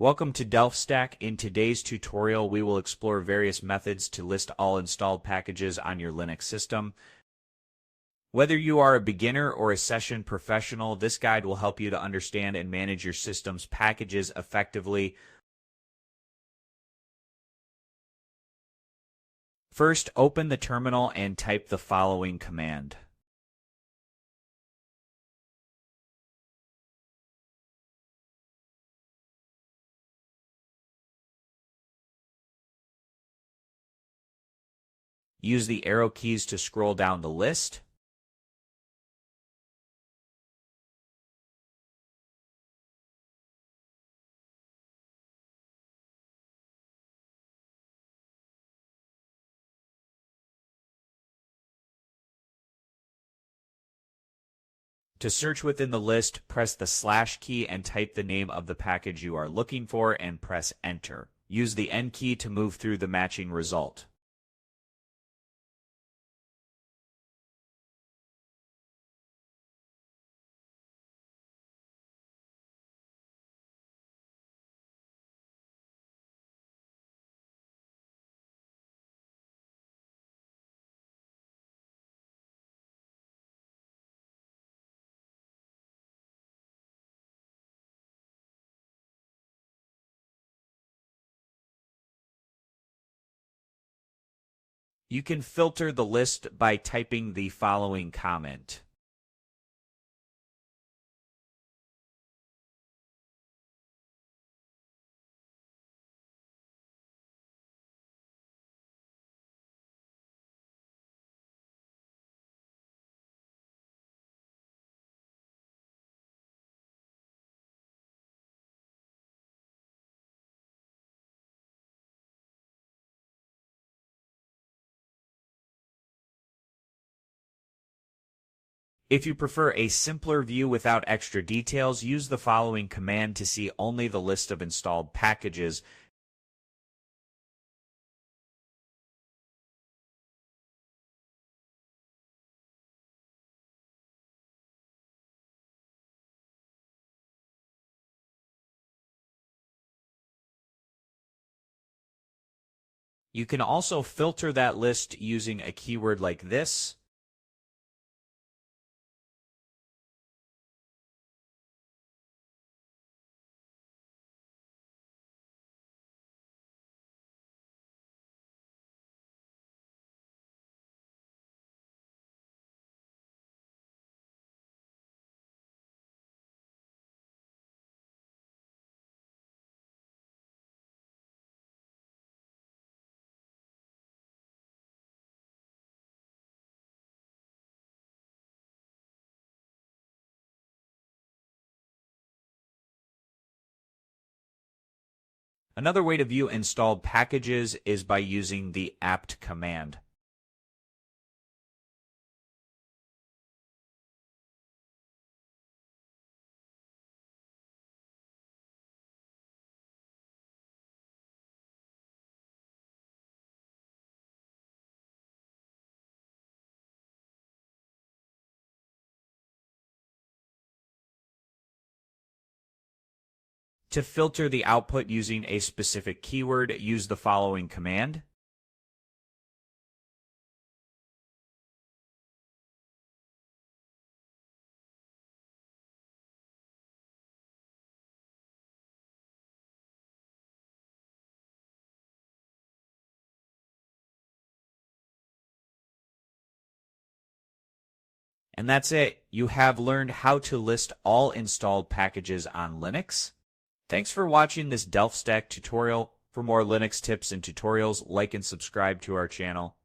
Welcome to DelftStack. In today's tutorial, we will explore various methods to list all installed packages on your Linux system. Whether you are a beginner or a session professional, this guide will help you to understand and manage your system's packages effectively. First, open the terminal and type the following command. Use the arrow keys to scroll down the list. To search within the list, press the / key and type the name of the package you are looking for and press Enter. Use the N key to move through the matching result. You can filter the list by typing the following comment. If you prefer a simpler view without extra details, use the following command to see only the list of installed packages. You can also filter that list using a keyword like this. Another way to view installed packages is by using the apt command. To filter the output using a specific keyword, use the following command. And that's it. You have learned how to list all installed packages on Linux. Thanks for watching this DelftStack tutorial. For more Linux tips and tutorials, like and subscribe to our channel.